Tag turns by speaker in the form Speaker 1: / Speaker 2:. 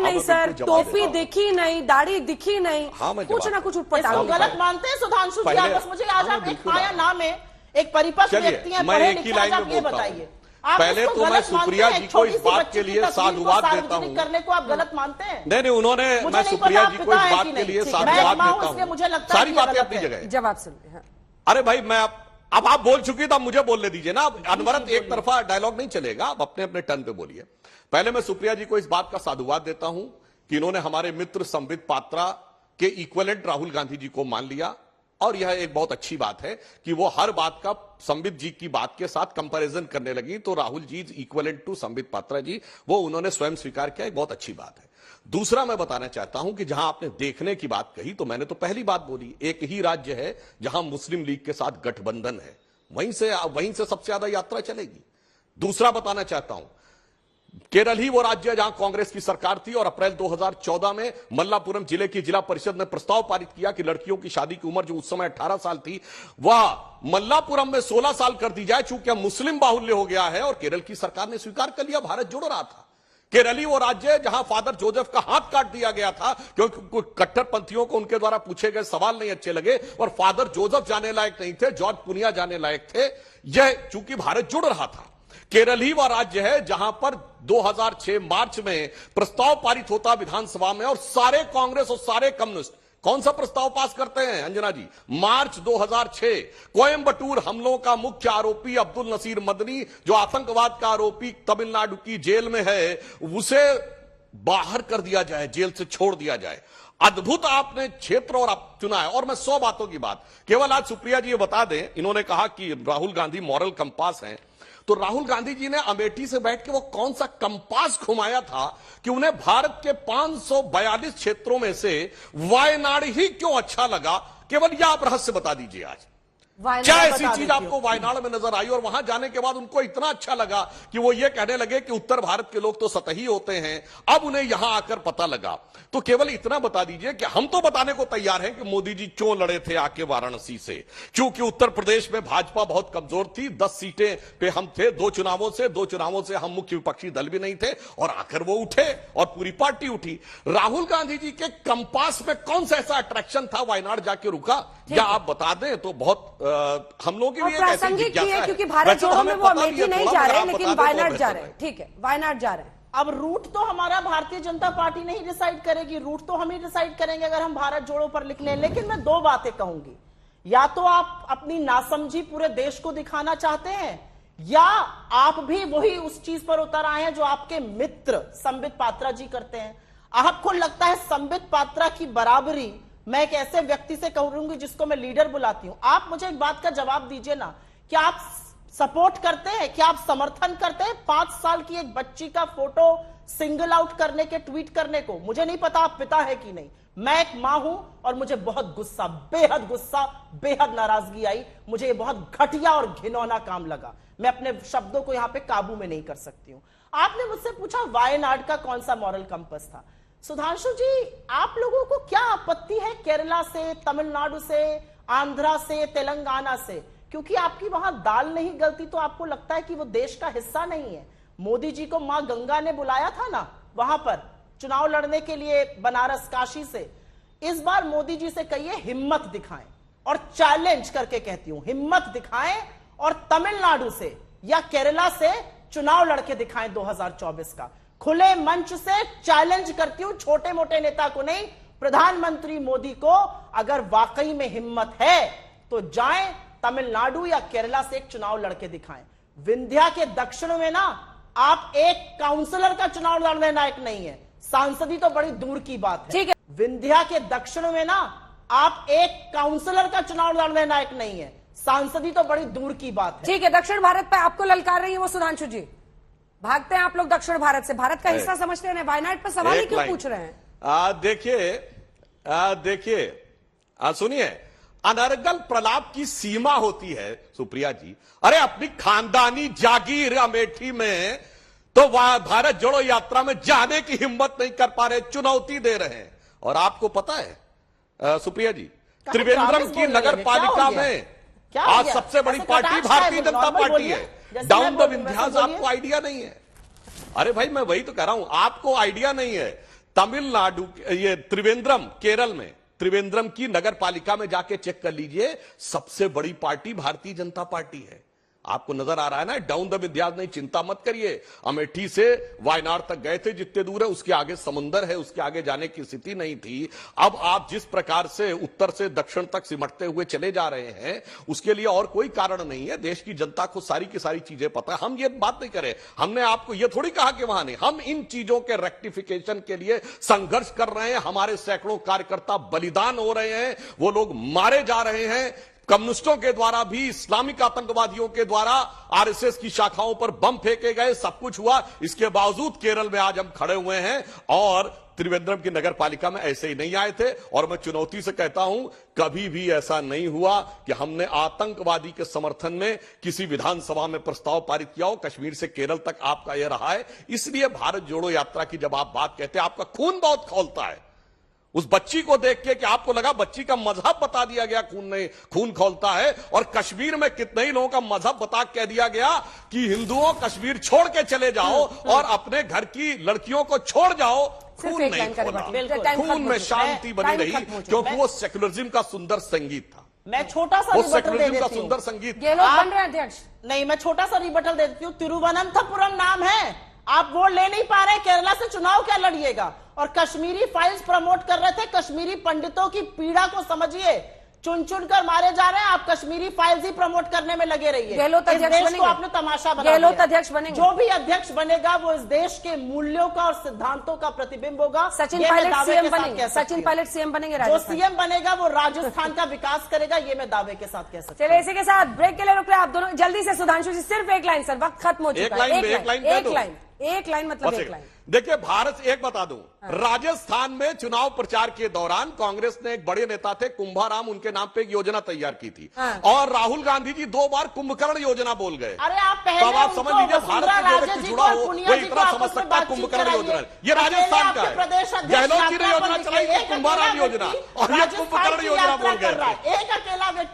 Speaker 1: नहीं सर, टोपी दिखी नहीं, दाढ़ी दिखी नहीं, कुछ ना कुछ उठपटांग।
Speaker 2: गलत मानते हैं सुधांशु जी? बस मुझे आज आप एक हाँ या ना में एक परिपक्व व्यक्ति हैं, पढ़े लिखे, आज आप ये बताइए।
Speaker 3: पहले तो मैं सुप्रिया जी को इस बात के लिए साधुवाद देता हूँ
Speaker 2: करने को आप गलत मानते हैं?
Speaker 3: नहीं, उन्होंने, मैं सुप्रिया जी को इस बात के लिए साधुवाद देता हूँ,
Speaker 2: मुझे लगता है
Speaker 3: सारी बातें अपनी जगह।
Speaker 1: जवाब सुनिए।
Speaker 3: अरे भाई, मैं अब आप बोल चुकी तो अब मुझे बोलने दीजिए ना। अनवरत एक तरफा डायलॉग नहीं चलेगा, आप अपने अपने टर्न पे बोलिए। पहले मैं सुप्रिया जी को इस बात का साधुवाद देता हूं कि इन्होंने हमारे मित्र संबित पात्रा के इक्विवेलेंट राहुल गांधी जी को मान लिया, और यह एक बहुत अच्छी बात है कि वो हर बात का संबित जी की बात के साथ कंपैरिजन करने लगी। तो Rahul ji is equivalent to Sambit Patra ji, वो उन्होंने स्वयं स्वीकार किया, एक बहुत अच्छी बात है। दूसरा मैं बताना चाहता हूं कि जहां आपने देखने की बात कही, तो मैंने तो पहली बात बोली, एक ही राज्य है जहां मुस्लिम लीग के साथ गठबंधन है, वहीं से सबसे ज्यादा यात्रा चलेगी। दूसरा बताना चाहता हूं, केरल ही वो राज्य है जहां कांग्रेस की सरकार थी, और अप्रैल 2014 में मल्लापुरम जिले की जिला परिषद ने प्रस्ताव पारित किया कि लड़कियों की शादी की उम्र जो उस समय 18 साल थी, वह मल्लापुरम में 16 साल कर दी जाए, चूंकि मुस्लिम बाहुल्य हो गया है। और केरल की सरकार ने स्वीकार कर लिया, भारत जोड़ रहा था। केरली वो राज्य है जहां फादर जोसेफ का हाथ काट दिया गया था क्योंकि कट्टरपंथियों को उनके द्वारा पूछे गए सवाल नहीं अच्छे लगे, और फादर जोसेफ जाने लायक नहीं थे, जॉर्ज पुनिया जाने लायक थे। यह चूंकि भारत जुड़ रहा था। केरल ही वह राज्य है जहां पर 2006 मार्च में प्रस्ताव पारित होता विधानसभा में, और सारे कांग्रेस और सारे कम्युनिस्ट कौन सा प्रस्ताव पास करते हैं अंजना जी? मार्च 2006, कोयंबटूर हमलों का मुख्य आरोपी अब्दुल नसीर मदनी, जो आतंकवाद का आरोपी तमिलनाडु की जेल में है, उसे बाहर कर दिया जाए, जेल से छोड़ दिया जाए। अद्भुत आपने क्षेत्र और आप चुना है। और मैं 100 बातों की बात केवल आज सुप्रिया जी ये बता दें, इन्होंने कहा कि राहुल गांधी मॉरल कंपास हैं, तो राहुल गांधी जी ने अमेठी से बैठ के वो कौन सा कंपास घुमाया था कि उन्हें भारत के 542 क्षेत्रों में से वायनाड ही क्यों अच्छा लगा? केवल यह आप रहस्य बता दीजिए आज। क्या ऐसी चीज आपको वायनाड में नजर आई और वहां जाने के बाद उनको इतना अच्छा लगा कि वो ये कहने लगे कि उत्तर भारत के लोग तो सतही होते हैं, अब उन्हें यहां आकर पता लगा? तो केवल इतना बता दीजिए कि हम तो बताने को तैयार हैं कि मोदी जी क्यों लड़े थे आके वाराणसी से। क्योंकि उत्तर प्रदेश में भाजपा बहुत कमजोर थी, 10 सीटें पे हम थे, 2 चुनावों से हम मुख्य विपक्षी दल भी नहीं थे, और आकर वो उठे और पूरी पार्टी उठी। राहुल गांधी जी के कंपास में कौन सा ऐसा अट्रैक्शन था वायनाड जाके रुका? या आप बता दें तो बहुत हम लोगों के लिए
Speaker 1: प्रासंगिक भी है, क्योंकि भारत जोड़ो में वो अमेठी नहीं जा रहे, लेकिन वायनाड जा रहे हैं। ठीक है, वायनाड जा रहे हैं।
Speaker 2: अब रूट तो हमारा भारतीय जनता पार्टी नहीं डिसाइड करेगी, रूट तो हम ही डिसाइड करेंगे अगर हम भारत जोड़ो पर लिख लें। लेकिन मैं 2 बातें कहूंगी, या तो आप अपनी नासमझी पूरे देश को दिखाना चाहते हैं, या आप भी वही उस चीज पर उतर आए हैं जो आपके मित्र संबित पात्रा जी करते हैं। आपको लगता है संबित पात्रा की बराबरी मैं एक ऐसे व्यक्ति से करूंगी जिसको मैं लीडर बुलाती हूं? आप मुझे एक बात का जवाब दीजिए ना, क्या आप सपोर्ट करते हैं, क्या आप समर्थन करते हैं 5 साल की एक बच्ची का फोटो सिंगल आउट करने के, ट्वीट करने को? मुझे नहीं पता आप पिता है कि नहीं, मैं एक मां हूं और मुझे बहुत गुस्सा, बेहद गुस्सा, बेहद नाराजगी आई। मुझे ये बहुत घटिया और घिनौना काम लगा। मैं अपने शब्दों को यहां पे काबू में नहीं कर सकती हूं। आपने मुझसे पूछा वायनाड का कौन सा मॉरल कंपस था। सुधांशु जी, आप लोगों को क्या आपत्ति है केरला से, तमिलनाडु से, आंध्रा से, तेलंगाना से? क्योंकि आपकी वहां दाल नहीं गलती तो आपको लगता है कि वो देश का हिस्सा नहीं है। मोदी जी को मां गंगा ने बुलाया था ना वहां पर चुनाव लड़ने के लिए, बनारस, काशी से। इस बार मोदी जी से कहिए हिम्मत दिखाएं, और चैलेंज करके कहती हूं, हिम्मत दिखाएं और तमिलनाडु से या केरला से चुनाव लड़के दिखाएं 2024 का। खुले मंच से चैलेंज करती हूं, छोटे मोटे नेता को नहीं, प्रधानमंत्री मोदी को। अगर वाकई में हिम्मत है तो जाएं तमिलनाडु या केरला से एक चुनाव लड़के दिखाएं। विंध्या के दक्षिण में ना आप एक काउंसलर का चुनाव लड़ने लायक नहीं है, सांसदी तो बड़ी दूर की बात है।
Speaker 1: ठीक है,
Speaker 2: विंध्या के दक्षिण में ना आप एक काउंसलर का चुनाव लड़ने लायक नहीं है, सांसदी तो बड़ी दूर की बात है।
Speaker 1: ठीक है, दक्षिण भारत पे आपको ललकार रही है वो सुधांशु जी, भागते हैं आप लोग दक्षिण भारत से, भारत का हिस्सा समझते हैं, वायनाड पर सवाल ही क्यों पूछ रहे हैं?
Speaker 3: देखिए सुनिए, अनर्गल प्रलाप की सीमा होती है सुप्रिया जी। अरे अपनी खानदानी जागीर अमेठी में तो भारत जोड़ो यात्रा में जाने की हिम्मत नहीं कर पा रहे, चुनौती दे रहे हैं। और आपको पता है सुप्रिया जी, त्रिवेंद्रम की नगर पालिका में आज सबसे बड़ी पार्टी भारतीय जनता पार्टी है। डाउन द विंध्यास आपको आइडिया नहीं है? अरे भाई मैं वही तो कह रहा हूं, आपको आइडिया नहीं है। तमिलनाडु, ये त्रिवेंद्रम, केरल में त्रिवेंद्रम की नगर पालिका में जाके चेक कर लीजिए, सबसे बड़ी पार्टी भारतीय जनता पार्टी है। आपको नजर आ रहा है ना, डाउन द विंध्याचल, नहीं चिंता मत करिए। अमेठी से वायनाड तक गए थे, जितने दूर है उसके आगे समुंदर है, उसके आगे जाने की स्थिति नहीं थी। अब आप जिस प्रकार से उत्तर से दक्षिण तक सिमटते हुए चले जा रहे हैं, उसके लिए और कोई कारण नहीं है। देश की जनता को सारी की सारी चीजें पता है। हम ये बात नहीं करें, हमने आपको ये थोड़ी कहा कि वहां नहीं, हम इन चीजों के रेक्टिफिकेशन के लिए संघर्ष कर रहे हैं। हमारे सैकड़ों कार्यकर्ता बलिदान हो रहे हैं, वो लोग मारे जा रहे हैं, कम्युनिस्टों के द्वारा भी, इस्लामिक आतंकवादियों के द्वारा आरएसएस की शाखाओं पर बम फेंके गए, सब कुछ हुआ। इसके बावजूद केरल में आज हम खड़े हुए हैं और त्रिवेंद्रम की नगर पालिका में ऐसे ही नहीं आए थे। और मैं चुनौती से कहता हूं, कभी भी ऐसा नहीं हुआ कि हमने आतंकवादी के समर्थन में किसी विधानसभा में प्रस्ताव पारित किया हो। कश्मीर से केरल तक आपका यह रहा है। इसलिए भारत जोड़ो यात्रा की जब आप बात कहते हैं, आपका खून बहुत खौलता है उस बच्ची को देख के कि आपको लगा बच्ची का मजहब बता दिया गया, खून नहीं, खून खौलता है। और कश्मीर में कितने ही लोगों का मजहब बता कह दिया गया कि हिंदुओं कश्मीर छोड़ के चले जाओ और अपने घर की लड़कियों को छोड़ जाओ। खून नहीं खोला, खून में शांति बनी रही, क्योंकि वो सेक्युलरिज्म का सुंदर संगीत था।
Speaker 2: मैं छोटा सा रिबटल दे देती हूं।
Speaker 3: सुंदर संगीत
Speaker 1: बन रहे अध्यक्ष।
Speaker 2: नहीं, मैं छोटा सा रिबटल दे देती हूँ। तिरुवनंतपुरम नाम है, आप वोट ले नहीं पा रहे, केरला से चुनाव क्या लड़िएगा? और कश्मीरी फाइल्स प्रमोट कर रहे थे। कश्मीरी पंडितों की पीड़ा को समझिए, चुन चुन कर मारे जा रहे हैं, आप कश्मीरी फाइल्स ही प्रमोट करने में लगे रहिए।
Speaker 1: गहलोत अध्यक्ष बनेंगे,
Speaker 2: आपने तमाशा बना
Speaker 1: गहलोत अध्यक्ष बनेंगे।
Speaker 2: जो भी अध्यक्ष बनेगा वो इस देश के मूल्यों का और सिद्धांतों का प्रतिबिंब होगा।
Speaker 1: सचिन पायलट सीएम बनेंगे, सचिन पायलट सीएम बनेंगे।
Speaker 2: जो सीएम बनेगा वो राजस्थान का विकास करेगा, ये मैं दावे के साथ कह सकता हूं।
Speaker 1: चलिए इसी के साथ ब्रेक के लिए रुक रहे आप दोनों। जल्दी से सुधांशु जी, सिर्फ एक लाइन सर, वक्त खत्म हो चुका है। एक लाइन मतलब एक लाइन।
Speaker 3: देखिए, भारत एक बता दूं, राजस्थान में चुनाव प्रचार के दौरान कांग्रेस ने एक बड़े नेता थे कुंभाराम, उनके नाम पे एक योजना तैयार की थी। और राहुल गांधी जी 2 बार कुंभकर्ण योजना बोल गए।
Speaker 2: अरे आप पहले
Speaker 3: तब आप समझ लीजिए, भारत से जो व्यक्ति जुड़ा हो वो इतना समझ सकता है कुंभकर्ण योजना। ये राजस्थान का है। गहलोत जी ने योजना चलाई थी कुंभाराम योजना, और ये कुंभकर्ण योजना बोल गए।
Speaker 2: एक अकेला व्यक्ति